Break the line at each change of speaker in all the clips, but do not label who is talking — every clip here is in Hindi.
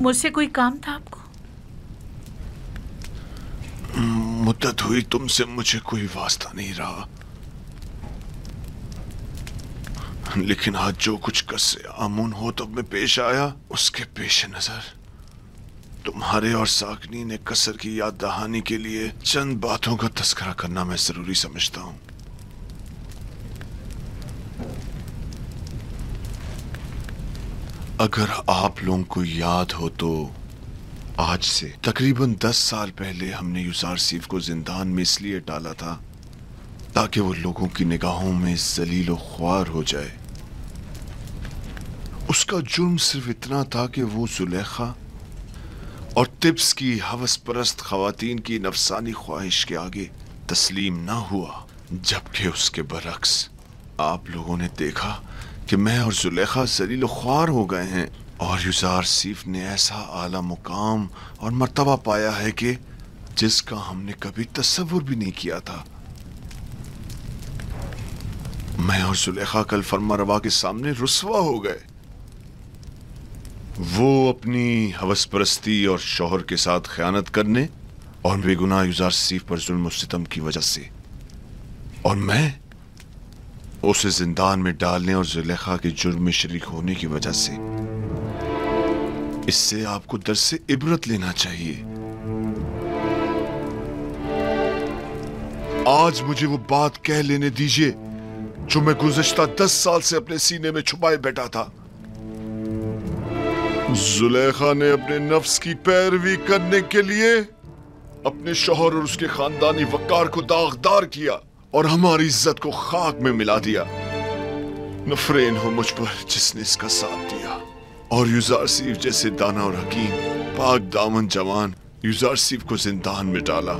मुझसे कोई काम था आपको?
मुद्दत हुई तुमसे मुझे कोई वास्ता नहीं रहा, लेकिन आज जो कुछ कस्से आमून हो तब में पेश आया, उसके पेश नजर तुम्हारे और साकनी ने कसर की याद दहानी के लिए चंद बातों का तस्करा करना मैं जरूरी समझता हूं। अगर आप लोगों को याद हो तो आज से तकरीबन 10 साल पहले हमने यूजारसीफ को जिंदान में इसलिए डाला था ताकि वो लोगों की निगाहों में जलील ख्वार हो जाए। उसका जुर्म सिर्फ इतना था कि वो जुलेखा और तिब्स की हवस परस्त खवातीन की नफसानी ख्वाहिश के आगे तस्लीम ना हुआ, जबकि उसके बरक्स आप लोगों ने देखा कि मैं और जुलेखा जलील ख्वार हो गए हैं और यूजारसीफ ने ऐसा आला मुकाम और मर्तबा पाया है कि जिसका हमने कभी तस्वुर भी नहीं किया था। मैं और जुलेखा कल फर्मारवा के सामने रुस्वा हो गए। वो अपनी हवस परस्ती और शौहर के साथ खयानत करने और बेगुनाह यूजारसीफ पर जुल्म और सितम की वजह से, और मैं उसे जिंदान में डालने और जुलेखा के जुर्म में शरीक होने की वजह से। इससे आपको दर्स से इबरत लेना चाहिए। आज मुझे वो बात कह लेने दीजिए जो मैं गुज़श्ता 10 साल से अपने सीने में छुपाए बैठा था। जुलेखा ने अपने नफ्स की पैरवी करने के लिए अपने शौहर और उसके खानदानी वकार को दागदार किया और हमारी इज्जत को खाक में मिला दिया। नफरेन हो मुझ पर जिसने इसका साथ दिया। और यूजारसीफ जैसे दाना और हकीम पाक दामन जवान यूजारसीफ को जिंदान में डाला।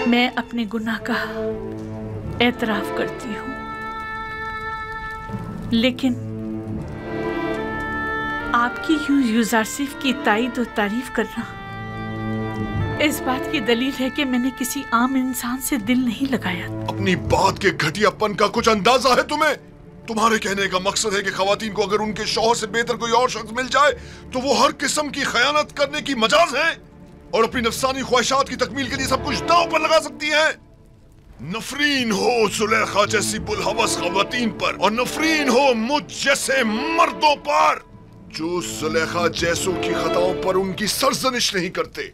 मैं अपने गुनाह का एतराफ करती हूँ, लेकिन आपकी यूजारसीफ की तारीफ और तारीफ करना इस बात की दलील है कि मैंने किसी आम इंसान से दिल नहीं लगाया।
अपनी बात के घटियापन का कुछ अंदाजा है तुम्हें? तुम्हारे कहने का मकसद है कि खवातीन को अगर उनके शौहर से बेहतर कोई और शख्स मिल जाए तो वो हर किस्म की खयानत करने की मजाज है और अपनी नफसानी ख्वाहिशात की तकमील के लिए सब कुछ दांव पर लगा सकती है। नफरीन हो जुलेखा जैसी बुलहवस खवातीन पर, और नफरीन हो मुझ जैसे मर्दों पर जो जुलेखा जैसों की खताओं पर उनकी सरजनिश नहीं करते।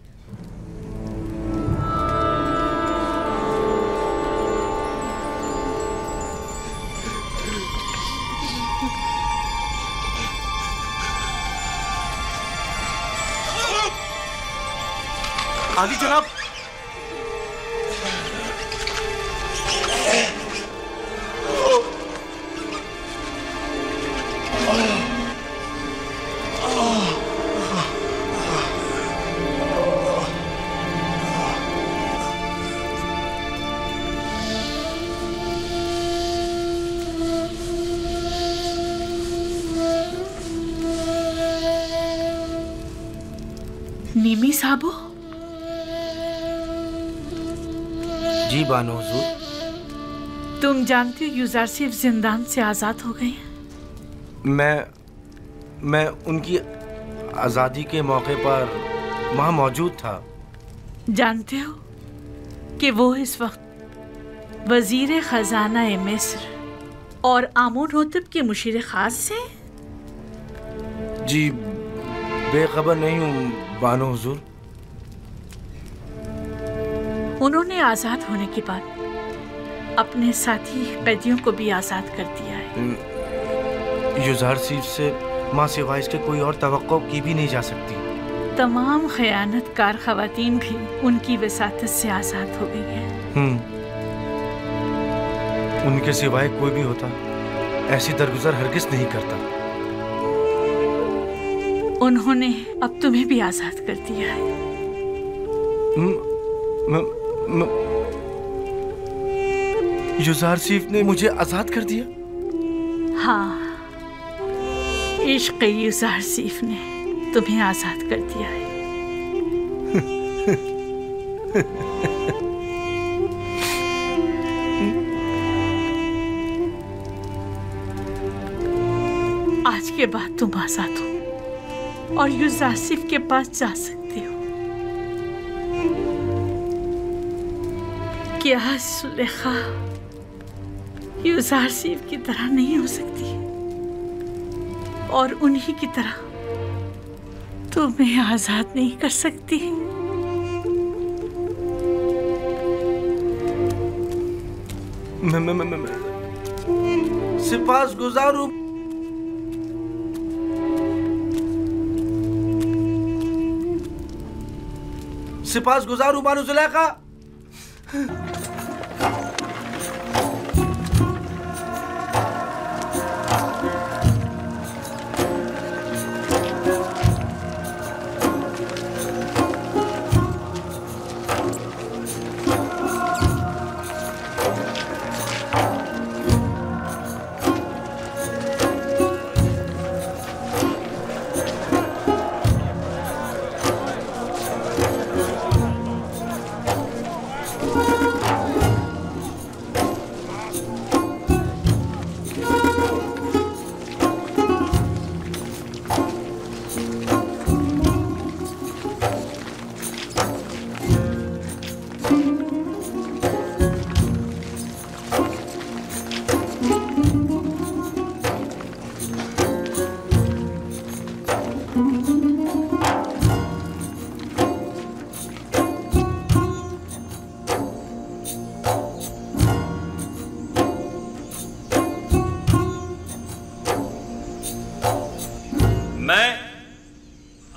आगे जनाब।
नीमी साहबो।
जी बानो हुजूर।
तुम जानते हो यूजारसीफ जिंदान से आजाद हो गए हैं।
मैं उनकी आजादी के मौके पर वहां मौजूद था।
जानते हो कि वो इस वक्त वजीर खजाना मिस्र और आमून होतब के मुशीर खास हैं?
जी बेखबर नहीं हूँ बानो हुजूर।
उन्होंने आजाद होने के बाद अपने साथी कैदियों को भी आजाद कर दिया है।
यूजारसीफ से माँ सिवाय इसके कोई और तवक्को की भी नहीं जा सकती।
तमाम खयानतकार खवातीन भी उनकी वसातत से आजाद हो गई हैं।
उनके सिवाय कोई भी होता ऐसी दरगुजर हरगिज नहीं करता।
उन्होंने अब तुम्हें भी आजाद कर दिया है।
यूजारसीफ ने मुझे आजाद कर दिया?
हाँ, इश्क़ यूजारसीफ ने तुम्हें आजाद कर दिया है। आज के बाद तुम आजाद हो और यूजारसिफ के पास जा सकते हो। क्या सुलेखा यूजारसिफ की तरह नहीं हो सकती और उन्हीं की तरह तुम्हें आजाद नहीं कर सकती?
मैं सिपास गुजार हूं। सिपास गुजार हूं बानो जुलेखा।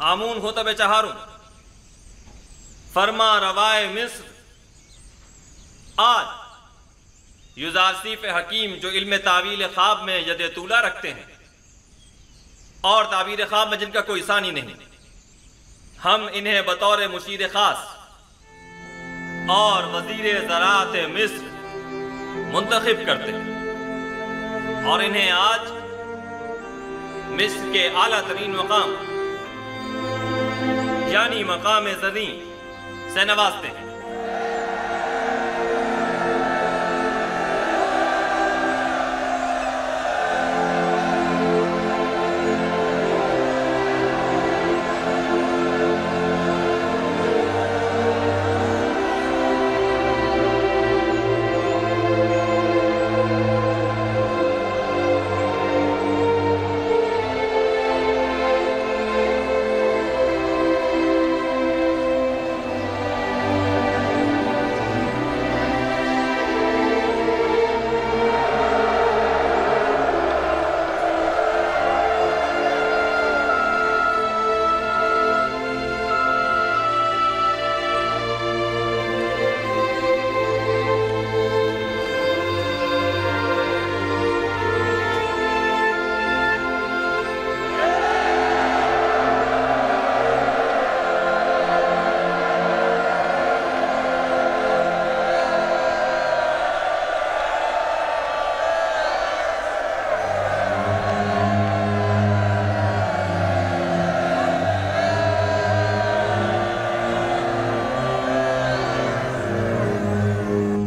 आमून होतब चहारूं फरमा रवाए मिस्र आज यूजारसिफ हकीम जो इल्म तावील ख्वाब में यदे तूला रखते हैं और ताबीर ख्वाब में जिनका कोई सानी नहीं, हम इन्हें बतौर मुशीर खास और वजीर ज़राअत मिस्र मुंतखब करते हैं और इन्हें आज मिस्र के आला तरीन मकाम यानी मकाम ज़री से नवाजते हैं।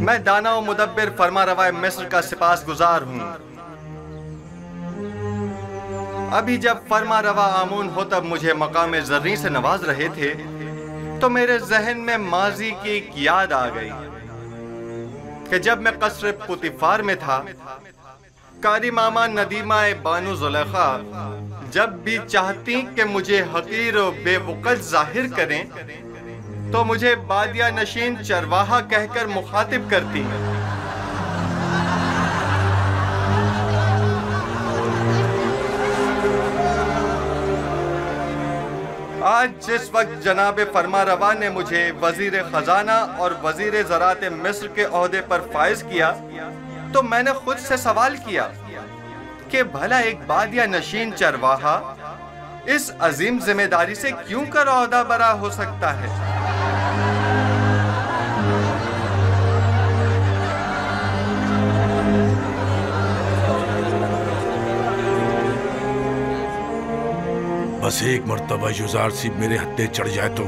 मैं दाना व मुदब्बिर फरमा रवाए मिस्र का सिपास गुजार हूँ। अभी जब फरमा रवा आमून होतब मुझे मकाम ज़र्री से नवाज रहे थे तो मेरे जहन में माजी की एक याद आ गई कि जब मैं कसर पुतिफार में था, कारी मामा नदीमा बानो जुलेखा जब भी चाहती कि मुझे हकीर व बेवकत जाहिर करें तो मुझे बादिया नशीन चरवाहा कहकर मुखातिब करती। आज जिस वक्त जनाब फरमा रवा ने मुझे वजीर खजाना और वजीर ज़राअत मिस्र के ओहदे पर फाइज किया तो मैंने खुद से सवाल किया कि भला एक बादिया नशीन चरवाहा इस अजीम जिम्मेदारी से क्यों कर ओहदा बरा हो सकता है।
बस एक मर्तबा यूजारसिफ मेरे हत्थे चढ़ जाए तो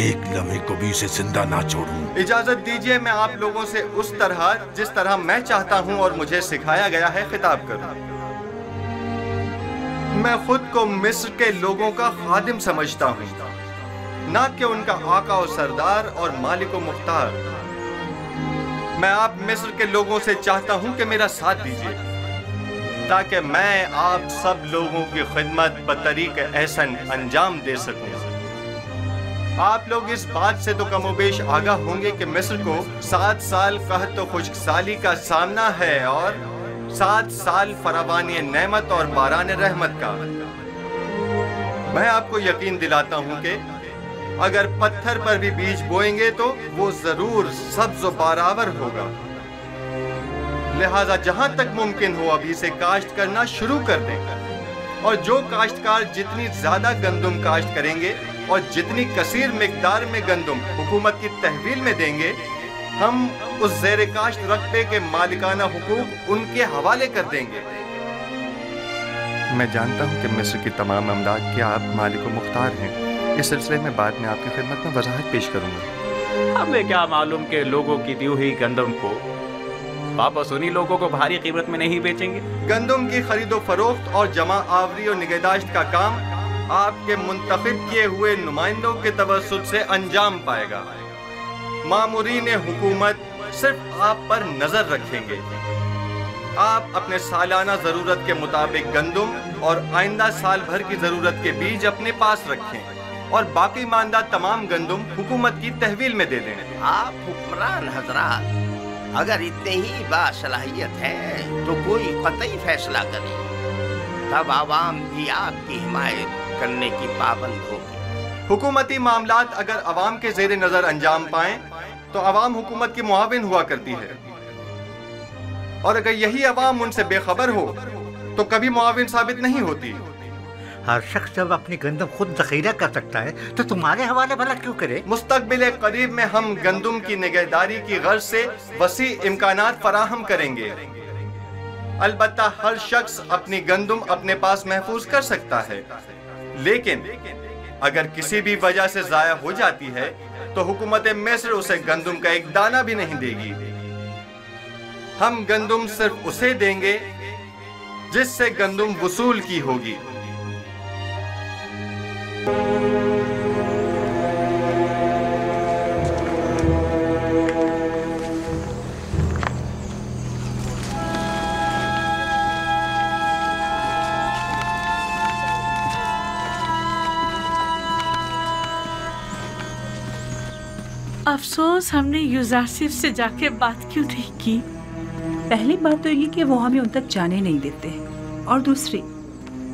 एक लम्हे को भी उसे जिंदा ना छोड़ूं।
इजाजत दीजिए मैं आप लोगों से उस तरह जिस तरह मैं चाहता हूं और मुझे सिखाया गया है खिताब करूं। मैं खुद को मिस्र के लोगों का खादिम समझता हूँ, ना कि उनका आका और सरदार और मालिक और मुख्तार। मैं आप मिस्र के लोगों से चाहता हूँ कि मेरा साथ दीजिए, ताकि मैं आप सब लोगों की खिदमत बतरीक एहसन अंजाम दे सकूँ। आप लोग इस बात से तो कमोबेश आगाह होंगे कि मिस्र को 7 साल कहत तो खुश्कसाली का सामना है और 7 साल फरावानी नेमत और बारान रहमत का। मैं आपको यकीन दिलाता हूं कि अगर पत्थर पर भी बीज बोएंगे तो वो जरूर सब्ज और बारावर होगा। लिहाजा जहां तक मुमकिन हो अभी से काश्त करना शुरू कर दें, और जो काश्तकार जितनी ज्यादा गंदुम काश्त करेंगे और जितनी कसीर मिकदार में गंदुम हुकूमत की तहवील में देंगे, हम उस ज़ेरे काश्त रकबे के मालिकाना हुकूक उनके हवाले कर देंगे। मैं जानता हूं कि मिस्र की तमाम अमलाक के आप मालिक व मुख्तार हैं। इस सिलसिले में बाद में आपकी खिदमत में वजाहत पेश करूंगा।
हमें क्या मालूम कि लोगों की दी हुई गंदम को वापस उन्हीं लोगों को भारी कीमत में नहीं बेचेंगे।
गंदम की खरीदो फरोख्त और जमा आवरी और निगहदाश्त का काम आपके मुंतखब किए हुए नुमाइंदों के तवस्सुत से अंजाम पाएगा। मामूरीन हुकूमत सिर्फ आप पर नजर रखेंगे। आप अपने सालाना जरूरत के मुताबिक गंदम और आइंदा साल भर की जरूरत के बीज अपने पास रखें और बाकी मानदा तमाम गंदम हुकूमत की तहवील में दे दें।
आप हुक्मरान हजरात, अगर इतने ही बासलाहियत है तो कोई कतई फैसला करें, तब आवाम भी आपकी हिमायत करने की पाबंद होगी।
हुकूमती मामलात अगर अवाम के जेर नजर अंजाम पाएं तो अवाम हुकूमत की मुआविन हुआ करती है, और अगर यही अवाम उनसे बेखबर हो तो कभी मुआविन साबित नहीं होती।
हर शख्स जब अपनी गंदम खुद जखीरा कर सकता है तो तुम्हारे हवाले भला क्यों करे?
मुस्तकबिल करीब में हम गंदम की निगहदारी की गर्ज से वसी इम्कानात फराहम करेंगे। अलबत्ता हर शख्स अपनी गंदम अपने पास महफूज कर सकता है, लेकिन अगर किसी भी वजह से जाया हो जाती है तो हुकूमत मिस्र उसे गंदम का एक दाना भी नहीं देगी। हम गंदम सिर्फ उसे देंगे जिससे गंदम वसूल की होगी।
अफसोस हमने यूजारसिफ से जाके बात क्यों नहीं की।
पहली बात तो ये कि वो हमें उन तक जाने नहीं देते, और दूसरी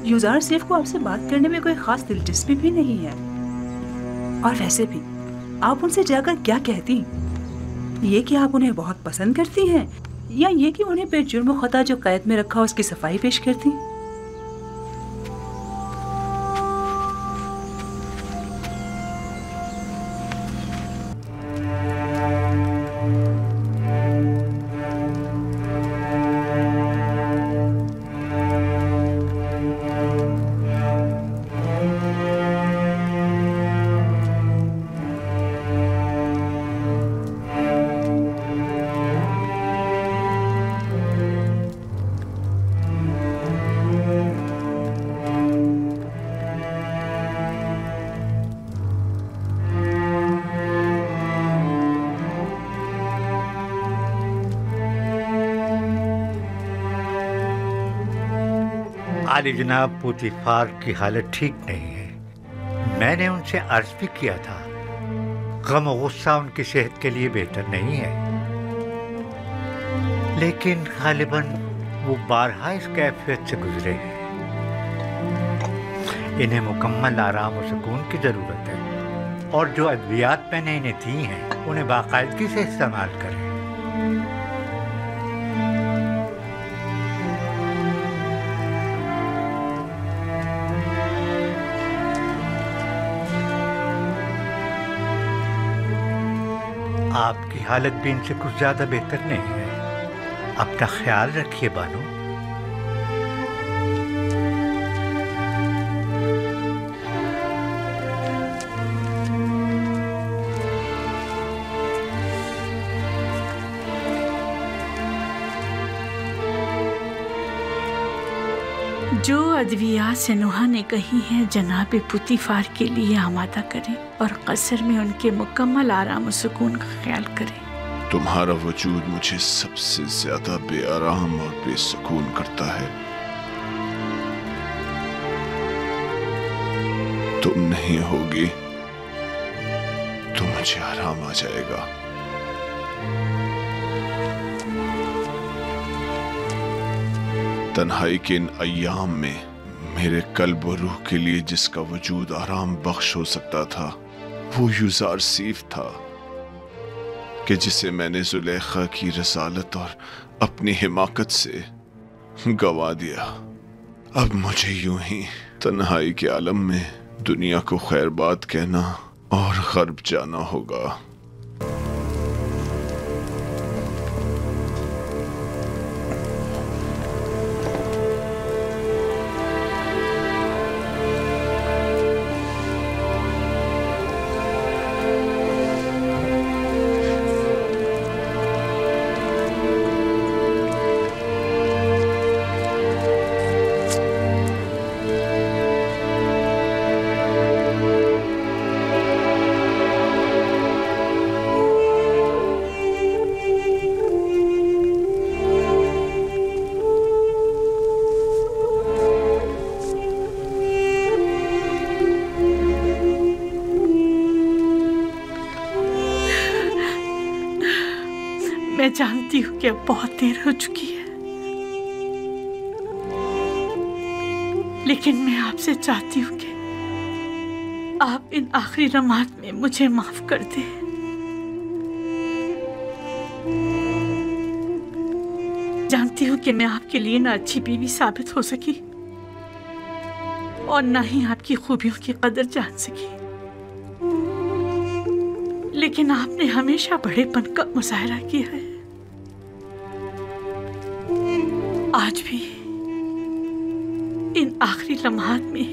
यूजारसिफ को आपसे बात करने में कोई खास दिलचस्पी भी नहीं है। और वैसे भी आप उनसे जाकर क्या कहती? ये कि आप उन्हें बहुत पसंद करती हैं, या ये कि उन्हें बेजुर्म खता जो कैद में रखा उसकी सफाई पेश करती?
आली जनाब, पुतिफार की हालत ठीक नहीं है। मैंने उनसे अर्ज भी किया था, गम और गुस्सा उनकी सेहत के लिए बेहतर नहीं है, लेकिन गालिबन वो बारहा इस कैफियत से गुजरे हैं। इन्हें मुकम्मल आराम और सुकून की ज़रूरत है, और जो अद्वियात मैंने इन्हें दी हैं उन्हें बाकायदगी से इस्तेमाल करें। आपकी हालत भी इनसे कुछ ज्यादा बेहतर नहीं है। अपना ख्याल रखिए बानो।
जो अद्विया से नुहा ने कही है जनाब पुतीफार के लिए आमादा करें और कसर में उनके मुकम्मल आराम और सुकून का ख्याल करें।
तुम्हारा वजूद मुझे सबसे ज्यादा बेआराम और बेसुकून करता है। तुम नहीं होगी तो मुझे आराम आ जाएगा। तन्हाई के इन अय्याम में मेरे कल्ब और रूह के लिए जिसका वजूद आराम बख्श हो सकता था वो युजार सीफ था कि जिसे मैंने जुलेखा की रसालत और अपनी हिमाकत से गवा दिया। अब मुझे यूं ही तन्हाई के आलम में दुनिया को खैरबाद कहना और गर्ब जाना होगा।
मैं जानती हूँ कि अब बहुत देर हो चुकी है, लेकिन मैं आपसे चाहती हूँ कि आप इन आखिरी लम्हात में मुझे माफ कर दें। जानती हूँ कि मैं आपके लिए ना अच्छी बीवी साबित हो सकी और ना ही आपकी खूबियों की कदर जान सकी, लेकिन आपने हमेशा बड़ेपन का मुजाहरा किया है। आज भी इन आखिरी लम्हात में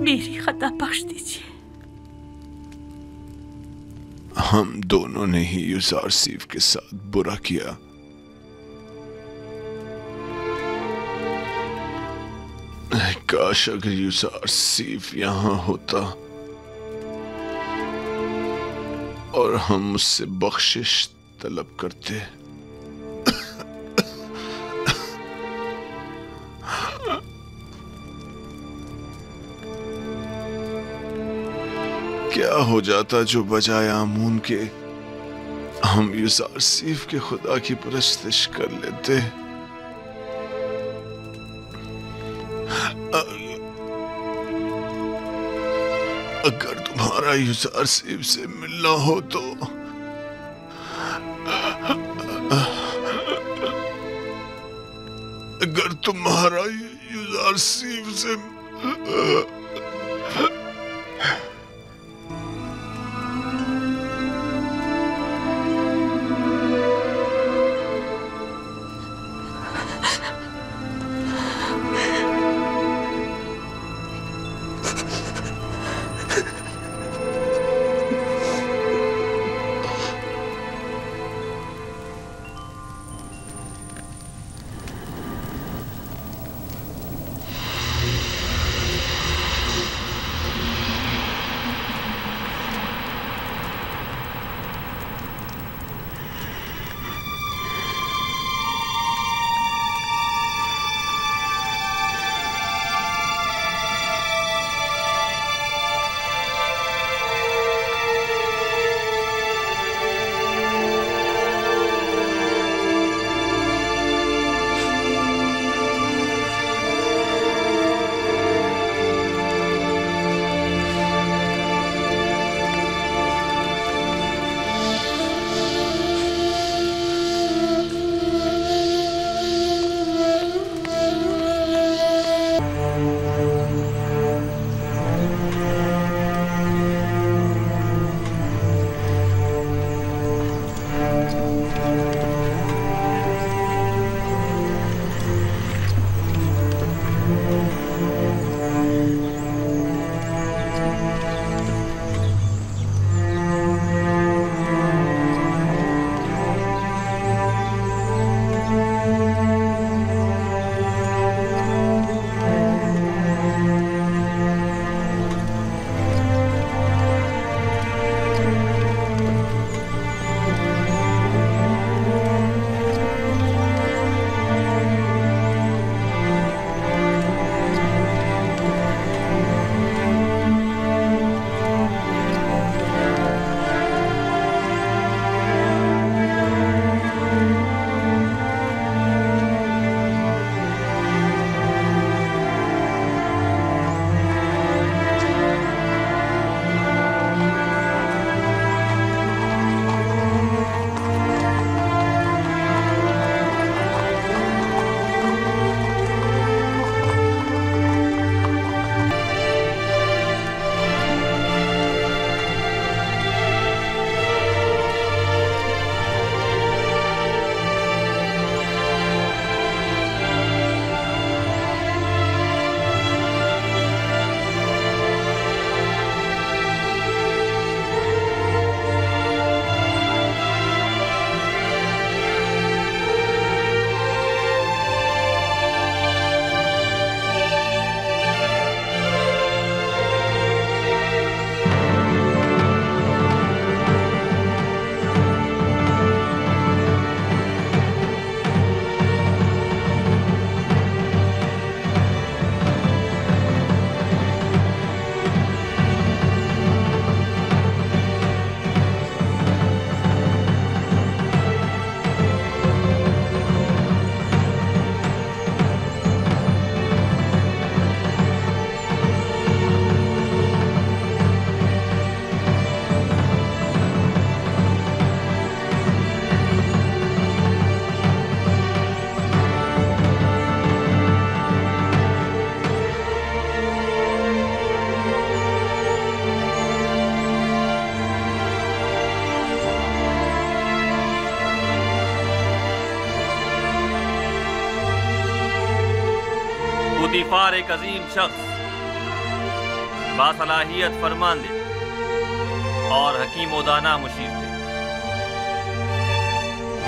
मेरी खता बख्श दीजिए।
हम दोनों ने ही युजार सीफ के साथ बुरा किया। काश अगर युजार सीफ यहाँ होता और हम उससे बख्शिश तलब करते। क्या हो जाता जो बजाय आमून के हम युजार सीफ के खुदा की परस्तिश कर लेते। अगर तुम्हारा युजार सीफ से मिलना हो तो अगर तुम्हारा युजार सीफ से
पुतीफार एक अजीम शख्स, बासलाहियत फरमानदे और हकीम उदाना मुशीर थे।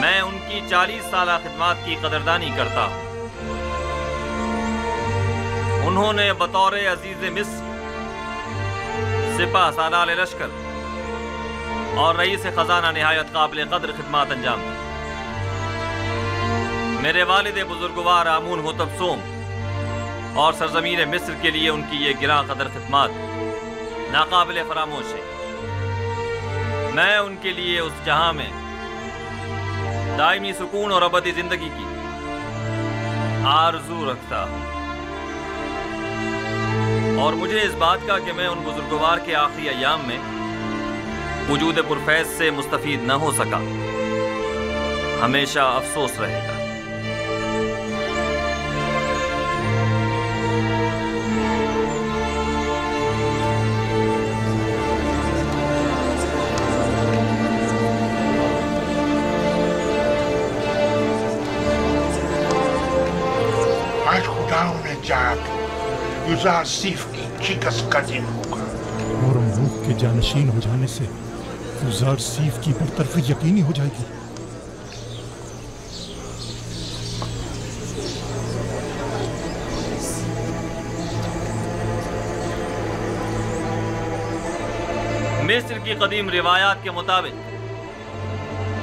मैं उनकी 40 साला खिदमत की कदरदानी करता हूँ। उन्होंने बतौर अजीज मिस्र, सिपा सालार लश्कर और रईस खजाना निहायत काबिल कदर खिदमत अंजाम दी। मेरे वालिद बुजुर्गवार आमून होतब सोम और सरजमीन मिस्र के लिए उनकी ये गिरा कदर खिदमत नाकाबिल फरामोश है। मैं उनके लिए उस जहां में दायमी सुकून और अबदी जिंदगी की आरजू रखता हूं, और मुझे इस बात का कि मैं उन बुजुर्गवार के आखिरी अयाम में वजूद पुरफैज से मुस्तफीद न हो सका, हमेशा अफसोस रहेगा।
आज खुदाओं ने चाहा कि युजार सीफ की शिकस्त का दिन होगा
और मुल्क के जानशीन हो जाने से युजार सीफ की बरतरफी यकीनी हो जाएगी।
मिस्र की कदीम रिवायात के मुताबिक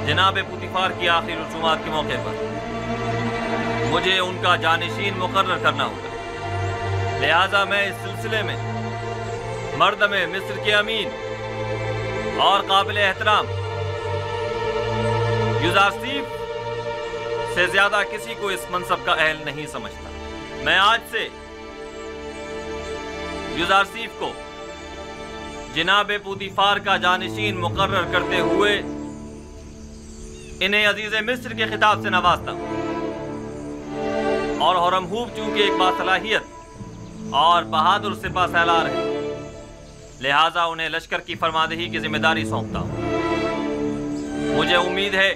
जनाब पुतीफार की आखिरी रसूमात के मौके पर मुझे उनका जानशीन मुकर्रर करना होगा। लिहाजा मैं इस सिलसिले में मर्दम मिस्र के अमीन और काबिल एहतराम युजार सीफ से ज्यादा किसी को इस मनसब का अहल नहीं समझता। मैं आज से युजार सीफ को जनाब पुतीफार का जानशीन मुकर्रर करते हुए इन्हें अजीज मिस्र के खिताब से नवाजता हूं, और हुरमहूब चूंकि एक बासलाहियत और बहादुर सिपा सालार है, लिहाजा उन्हें लश्कर की फरमादही की जिम्मेदारी सौंपता हूं। मुझे उम्मीद है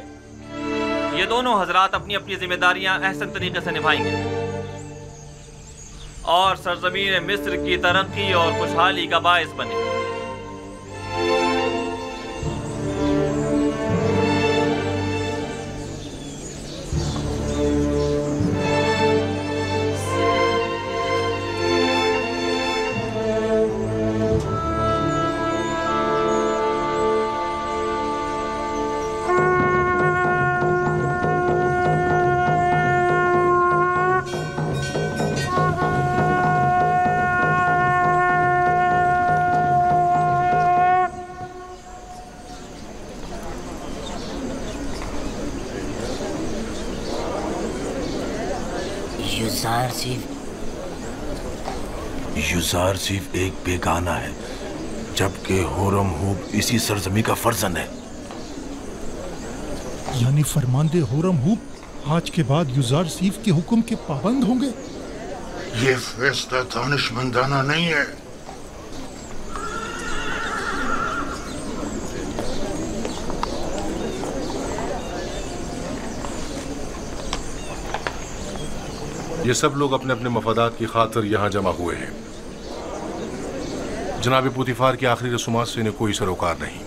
ये दोनों हजरात अपनी अपनी जिम्मेदारियां अहसन तरीके से निभाएंगे और सरजमीन मिस्र की तरक्की और खुशहाली का बायस बने।
युजार सीफ एक बेगाना है, जबकि हुरमहूब इसी सरजमी का फर्जन है।
यानी फरमानदे हुरमहूब आज के बाद युजार सीफ के हुक्म के पाबंद होंगे।
ये फैसला दानिशमंदाना नहीं है।
ये सब लोग अपने अपने मफादात की खातिर यहाँ जमा हुए हैं। जनाब पुतीफार की आखिरी रसूमात से इन्हें कोई सरोकार नहीं।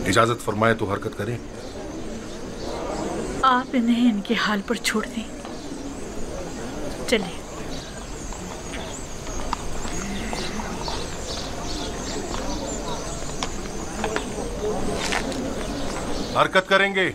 इजाजत फरमाए तो हरकत करें।
आप इन्हें इनके हाल पर छोड़ दें। चलिए।
हरकत करेंगे।